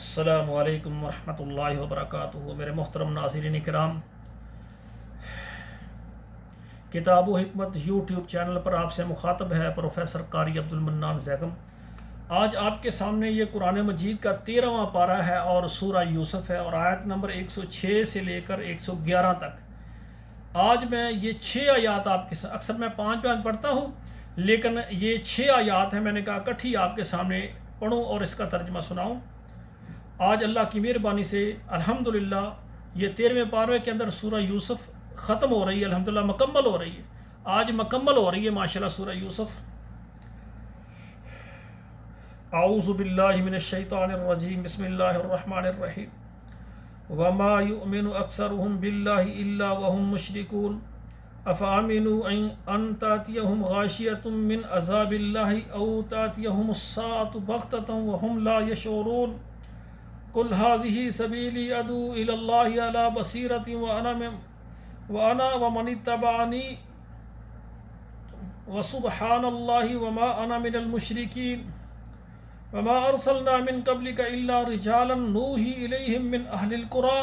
السلام علیکم ورحمۃ اللہ وبرکاتہ۔ میرے محترم ناظرین کرام، کتاب و حکمت یوٹیوب چینل پر آپ سے مخاطب ہے پروفیسر قاری عبد المنان زیغم۔ آج آپ کے سامنے یہ قرآن مجید کا 13واں پارہ ہے اور سورہ یوسف ہے، اور آیت نمبر 106 سے لے کر 111 تک۔ آج میں یہ 6 آیات آپ کے ساتھ، اکثر میں 5 بیان پڑھتا ہوں لیکن یہ 6 آیات ہیں، میں نے کہا اکٹھی آپ کے سامنے پڑھوں اور اس کا ترجمہ سناؤں۔ آج اللہ کی مہربانی سے الحمدللہ یہ 13ویں پارے کے اندر سورہ یوسف ختم ہو رہی ہے، الحمدللہ مکمل ہو رہی ہے، آج مکمل ہو رہی ہے ماشاءاللہ سورہ یوسف۔ اعوذ باللہ من الشیطان الرجیم، بسم اللہ الرحمن الرحیم۔ وما یؤمن اکثرهم باللہ الا وهم مشرکون افامنوا ان تاتیہم غاشیۃ من عذاب اللہ او تاتیہم الساعۃ بغتۃ وهم لا یشعرون۔ قل هذه سبیلی ادعو الی اللہ علی بصیرۃ وانا ومن اتبعنی وسبحان اللہ وما انا من المشرکین۔ وما ارسلنا من قبلک الا رجالا نوحی الیہم من اہل القری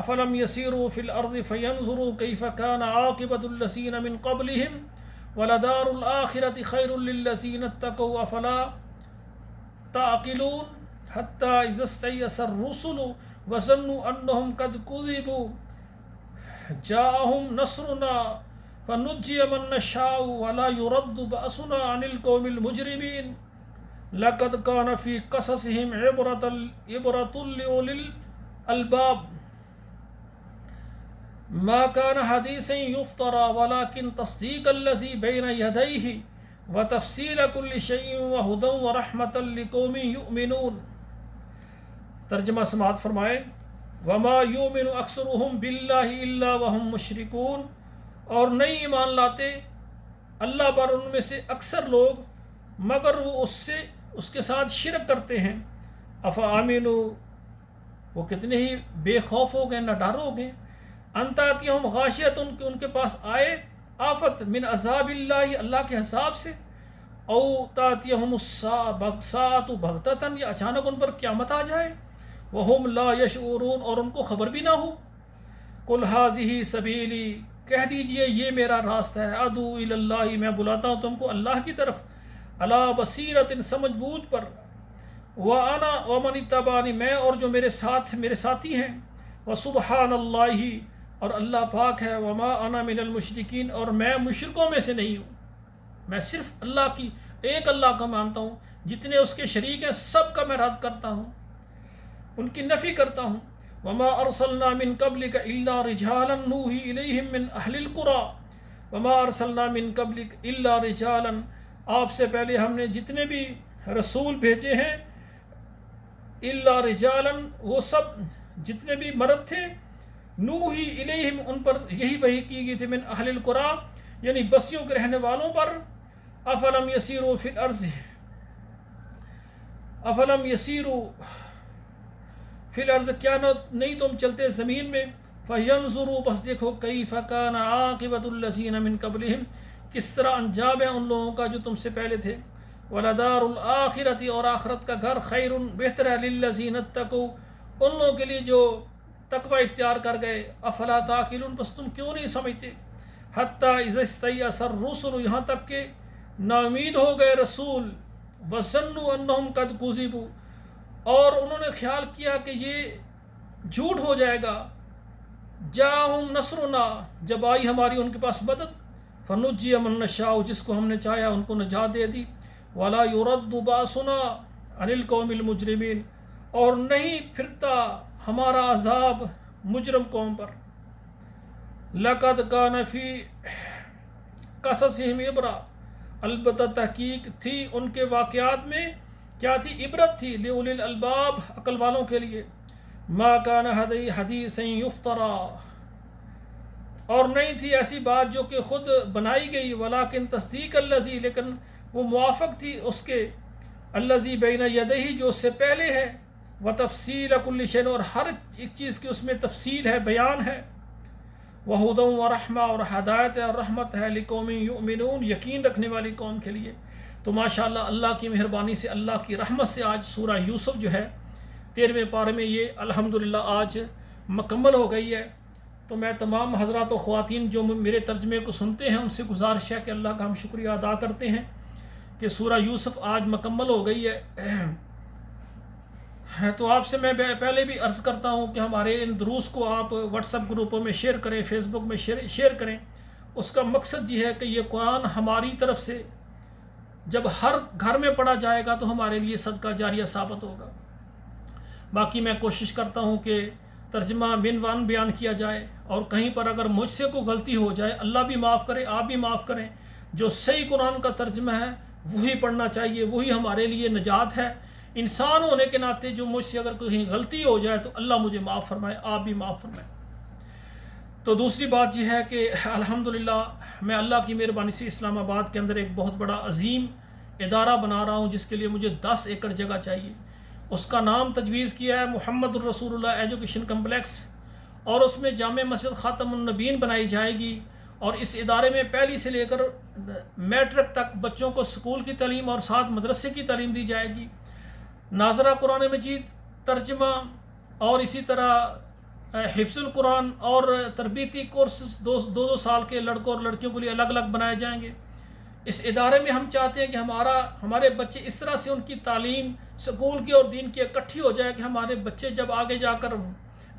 افلم یسیروا فی الارض فینظروا کیف کان عاقبۃ الذین من قبلہم ولدار الآخرۃ خیر للذین اتقوا افلا تعقلون۔ حتی اذا استیأس الرسل وظنوا انہم قد کذبوا جاءہم نصرنا فنجی من نشاء ولا يرد بأسنا عن القوم المجرمین۔ لقد كان في قصصهم عبرة لأولي الألباب ما كان حديثا يفترى ولكن تصديق الذي بين يديه وتفصيل كل شيء وهدى ورحمة لقوم يؤمنون۔ ترجمہ سماعت فرمائے۔ وما یؤمن اکثرهم باللہ الا وهم مشرکون، اور نہیں ایمان لاتے اللہ پر ان میں سے اکثر لوگ مگر وہ اس کے ساتھ شرک کرتے ہیں۔ افامنوا، وہ کتنے ہی بے خوف ہو گئے، نہ ڈر ہو گئے۔ ان تاتیہم غاشیۃ، کہ ان کے پاس آئے آفت، من عذاب اللہ، اللہ کے عذاب سے، او تاتیہم الساعۃ بغتۃ، یا اچانک ان پر قیامت آ جائے، وہم لا یشعرون، اور ان کو خبر بھی نہ ہو۔ قل ھذہ سبیلی، کہہ دیجئے یہ میرا راستہ ہے، ادعو الی اللہ، میں بلاتا ہوں تم کو اللہ کی طرف، علی بصیرۃ، سمجھ بوجھ پر، وانا ومن اتبعنی، میں اور جو میرے ساتھی ہیں، وسبحان اللہ، اور اللہ پاک ہے، وما انا من المشرکین، اور میں مشرکوں میں سے نہیں ہوں۔ میں صرف اللہ کی ایک اللہ کو مانتا ہوں، جتنے اس کے شریک ہیں سب کا میں رد کرتا ہوں، ان کی نفی کرتا ہوں۔ وما ارسلنا من قبلک الا رجالا نوحی الیہم من اہل القری، وما ارسلنا من قبلک الا رجالا، آپ سے پہلے ہم نے جتنے بھی رسول بھیجے ہیں، الا رجالا، وہ سب جتنے بھی مرد تھے، نوحی الیہم، ان پر یہی وحی کی گئی تھی، من اہل القری، یعنی بستیوں کے رہنے والوں پر۔ افلم یسیروا فی الارض، افلم یسیروا فی الارض، کیا نہیں تم چلتے زمین میں، فینظروا، بس دیکھو، کیف کان عاقبۃ الذین من قبلہم، کس طرح انجام ہے ان لوگوں کا جو تم سے پہلے تھے، ولدار الآخرۃ، اور آخرت کا گھر، خیر، بہتر ہے، للذین اتقوا، ان لوگوں کے لیے جو تقوی اختیار کر گئے، افلا تعقلون، بس تم کیوں نہیں سمجھتے۔ حتی اذا استیأس الرسل، یہاں تک کہ نا امید ہو گئے رسول، وظنوا انہم قد کذبوا، اور انہوں نے خیال کیا کہ یہ جھوٹ ہو جائے گا، جاءہم نصرنا، جب آئی ہماری ان کے پاس مدد، فنجی من نشاء، جس کو ہم نے چاہا ان کو نجات دے دی، ولا يرد باسنا عن القوم المجرمین، اور نہیں پھرتا ہمارا عذاب مجرم قوم پر۔ لقد كان فی قصصہم عبرہ، البتہ تحقیق تھی ان کے واقعات میں، کیا تھی؟ عبرت تھی، لأولی الالباب، عقل والوں کے لیے۔ ما كان حدیثا یفترى، اور نہیں تھی ایسی بات جو کہ خود بنائی گئی، ولیکن تصدیق الذی، لیکن وہ موافق تھی اس کے، الذی بین یدیہ، جو اس سے پہلے ہے، وتفصیل کل شیء، اور ہر ایک چیز کی اس میں تفصیل ہے، بیان ہے، وہدی ورحمہ، اور ہدایت ہے اور رحمت ہے، لقوم یؤمنون، یقین رکھنے والی قوم کے لیے۔ تو ماشاءاللہ اللہ کی مہربانی سے، اللہ کی رحمت سے آج سورہ یوسف جو ہے 13वें पारे में ये अल्हम्दुलिल्लाह आज मुकम्मल हो गई है। तो मैं तमाम हज़रात व ख़वातीन जो मेरे तर्जमे को सुनते हैं उनसे गुजारिश है कि अल्लाह का हम शुक्रिया अदा करते हैं कि सूरह यूसुफ आज मुकम्मल हो गई है। तो आपसे मैं पहले भी अर्ज़ करता हूँ कि हमारे इन दुरूस को आप व्हाट्सएप ग्रुपों में शेयर करें, फेसबुक में शेयर करें। उसका मकसद ये है कि ये कुरान हमारी तरफ से जब हर घर में पढ़ा जाएगा तो हमारे लिए सदका जारिया साबित होगा। बाकी मैं कोशिश करता हूँ कि तर्जमा बिन बयान किया जाए, और कहीं पर अगर मुझसे कोई गलती हो जाए अल्लाह भी माफ़ करे, आप भी माफ़ करें। जो सही कुरान का तर्जमा है वही पढ़ना चाहिए, वही हमारे लिए नजात है। इंसान होने के नाते जो मुझसे अगर कहीं गलती हो जाए तो अल्लाह मुझे माफ़ फरमाए, आप भी माफ़ फरमाए। तो दूसरी बात यह है कि अल्हम्दुलिल्लाह मैं अल्लाह की मेहरबानी से इस्लामाबाद के अंदर एक बहुत बड़ा अजीम इदारा बना रहा हूँ, जिसके लिए मुझे 10 एकड़ जगह चाहिए। उसका नाम तजवीज़ किया है मुहम्मदुर रसूलुल्लाह एजुकेशन कम्प्लेक्स, और उसमें जामे मस्जिद ख़ातमुन नबीन बनाई जाएगी। और इस इदारे में पहली से लेकर मैट्रिक तक बच्चों को स्कूल की तालीम और साथ मदरसे की तालीम दी जाएगी। नाज़रा कुरान मजीद, तर्जमा और इसी तरह हिफ्ज़ुल कुरान और तरबीती कोर्सेस दो साल के लड़कों और लड़कियों के लिए अलग अलग बनाए जाएंगे। इस इदारे में हम चाहते हैं कि हमारे बच्चे इस तरह से उनकी तालीम स्कूल की और दीन की इकट्ठी हो जाए कि हमारे बच्चे जब आगे जाकर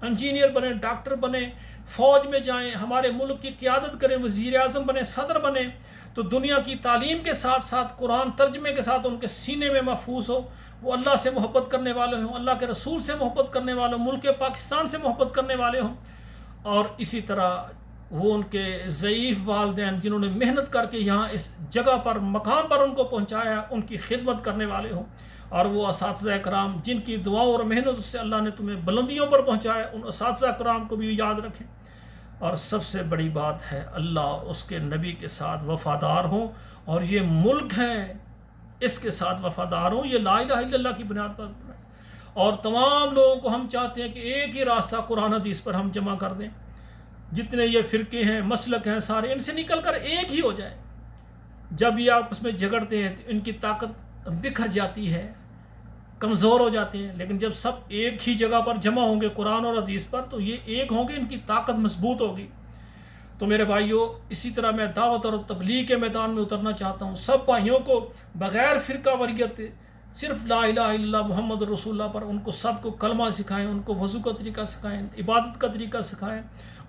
इंजीनियर बने, डॉक्टर बने, फ़ौज में जाएं, हमारे मुल्क की क़ियादत करें, वज़ीर आज़म बने, सदर बने, तो दुनिया की तालीम के साथ साथ कुरान तर्जमे के साथ उनके सीने में महफूज हो। वो अल्लाह से मोहब्बत करने वाले हों, अल्लाह के रसूल से मोहब्बत करने वाले हों, मुल्क पाकिस्तान से मोहब्बत करने वाले हों, और इसी तरह वो उनके ज़ईफ़ वालिदैन जिन्होंने मेहनत करके यहाँ इस जगह पर मकाम पर उनको पहुँचाया, उनकी खिदमत करने वाले हों। और वो असातिज़ा कराम जिनकी दुआओं और मेहनत से अल्लाह ने तुम्हें बुलंदियों पर पहुँचाया, उन असातिज़ा कराम को भी याद रखें। और सबसे बड़ी बात है अल्लाह और उसके नबी के साथ वफ़ादार हों, और ये मुल्क है इसके साथ वफ़ादार हों, ये ला इलाहा इल्लल्लाह की बुनियाद पर बनाए। और तमाम लोगों को हम चाहते हैं कि एक ही रास्ता कुरान हदीस पर हम जमा कर दें। जितने ये फ़िरके हैं, मसलक हैं, सारे इनसे निकल कर एक ही हो जाए। जब ये आपस में झगड़ते हैं तो इनकी ताकत बिखर जाती है, कमज़ोर हो जाते हैं। लेकिन जब सब एक ही जगह पर जमा होंगे कुरान और हदीस पर, तो ये एक होंगे, इनकी ताकत मजबूत होगी। तो मेरे भाइयों, इसी तरह मैं दावत और तबलीग के मैदान में उतरना चाहता हूँ। सब भाइयों को बग़ैर फ़िरका वरीयत सिर्फ ला इलाहा इल्लल्लाह मुहम्मद रसूलुल्लाह पर उनको सबको कलमा सिखाएं, उनको वज़ू का तरीका सिखाएं, इबादत का तरीका सिखाएं,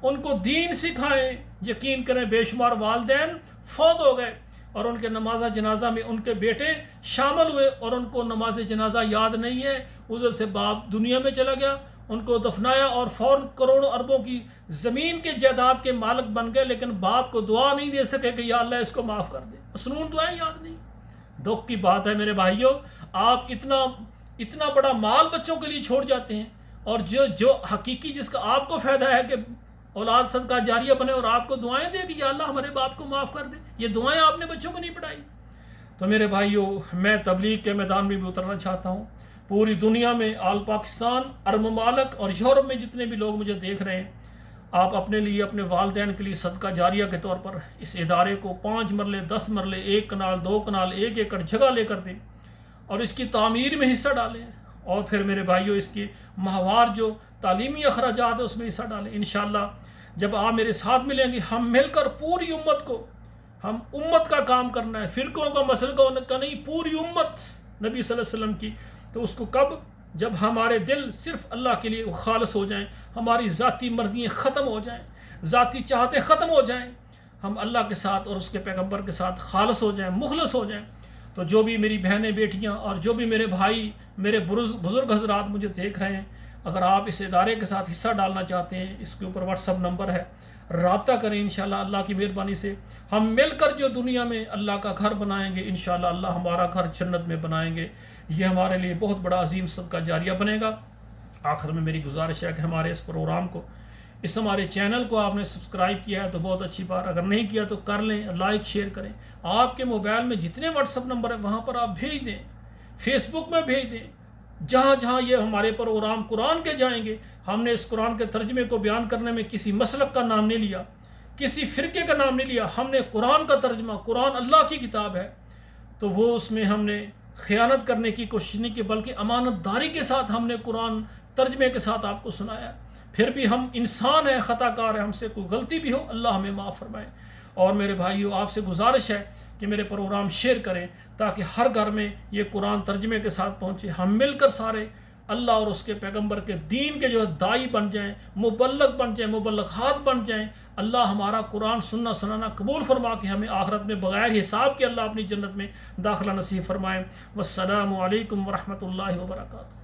उनको दीन सिखाएं। यकीन करें बेशुमार वालिदैन फौत हो गए और उनके नमाज जनाजा में उनके बेटे शामिल हुए और उनको नमाज जनाजा याद नहीं है। उधर से बाप दुनिया में चला गया, उनको दफनाया और फ़ौरन करोड़ों अरबों की ज़मीन के जायदाद के मालिक बन गए, लेकिन बाप को दुआ नहीं दे सके कि या अल्लाह इसको माफ़ कर दे। मसनून दुआएं याद नहीं। दुख की बात है मेरे भाइयों, आप इतना बड़ा माल बच्चों के लिए छोड़ जाते हैं, और जो हकीकी जिसका आपको फ़ायदा है कि औलाद सदका जारिया बने और आपको दुआएं दे कि या अल्लाह हमारे बाप को माफ़ कर दे, ये दुआएं आपने बच्चों को नहीं पढ़ाई। तो मेरे भाइयों, मैं तबलीग के मैदान में भी उतरना चाहता हूँ। पूरी दुनिया में आल पाकिस्तान, अरब ममालिक और यूरोप में जितने भी लोग मुझे देख रहे हैं, आप अपने लिए, अपने वालिदैन के लिए सदका जारिया के तौर पर इस इदारे को 5 मरले, 10 मरले, 1 कनाल, 2 कनाल, 1 एकड़ जगह लेकर दें और इसकी तामीर में हिस्सा डालें। और फिर मेरे भाइयों, इसकी माहवार जो तालीमी अखराजात है उसमें हिस्सा डालें। इंशाअल्लाह जब आप मेरे साथ मिलेंगे, हम मिलकर पूरी उम्मत को, हम उम्मत का काम करना है, फ़िरकों का मसलकों का नहीं, पूरी उम्मत नबी सल्लल्लाहु अलैहि वसल्लम की। तो उसको कब? जब हमारे दिल सिर्फ़ अल्लाह के लिए खालिस हो जाएं, हमारी ज़ाती मर्ज़ियाँ ख़त्म हो जाएं, ज़ाती चाहते ख़त्म हो जाएं, हम अल्लाह के साथ और उसके पैगंबर के साथ खालिस हो जाएं, मुखलस हो जाएं। तो जो भी मेरी बहनें, बेटियां और जो भी मेरे भाई, मेरे बुज़ुर्ग हज़रात मुझे देख रहे हैं, अगर आप इस इदारे के साथ हिस्सा डालना चाहते हैं, इसके ऊपर व्हाट्सअप नंबर है, राब्ता करें। इंशाअल्लाह अल्लाह की मेहरबानी से हम मिलकर जो दुनिया में अल्लाह का घर बनाएंगे, इंशाअल्लाह अल्लाह हमारा घर जन्नत में बनाएंगे। ये हमारे लिए बहुत बड़ा अजीम सदका जारिया बनेगा। आखिर में मेरी गुजारिश है कि हमारे इस प्रोग्राम को, इस हमारे चैनल को आपने सब्सक्राइब किया है तो बहुत अच्छी बात, अगर नहीं किया तो कर लें, लाइक शेयर करें। आपके मोबाइल में जितने व्हाट्सअप नंबर है वहाँ पर आप भेज दें, फेसबुक में भेज दें। जहाँ जहाँ ये हमारे प्रोग्राम कुरान के जाएंगे, हमने इस कुरान के तर्जमे को बयान करने में किसी मसलक का नाम नहीं लिया, किसी फ़िरके का नाम नहीं लिया। हमने कुरान का तर्जमा, कुरान अल्लाह की किताब है, तो वो उसमें हमने خیانت کرنے کی کوشش نہیں کی، بلکہ امانت داری کے ساتھ ہم نے قرآن ترجمے کے ساتھ آپ کو سنایا۔ پھر بھی ہم انسان ہیں، خطا کار ہیں، ہم سے کوئی غلطی بھی ہو اللہ ہمیں معاف فرمائے۔ اور میرے بھائیوں، آپ سے گزارش ہے کہ میرے پروگرام شیئر کریں تاکہ ہر گھر میں یہ قرآن ترجمے کے ساتھ پہنچے، ہم مل کر سارے اللہ اور اس کے پیغمبر کے دین کے جو ہے دائی بن جائیں، مبلغ بن جائیں، مبلغات بن جائیں۔ اللہ ہمارا قرآن سننا سنانا قبول فرما کے ہمیں آخرت میں بغیر حساب کے اللہ اپنی جنت میں داخلہ نصیب فرمائے۔ والسلام علیکم ورحمۃ اللہ وبرکاتہ۔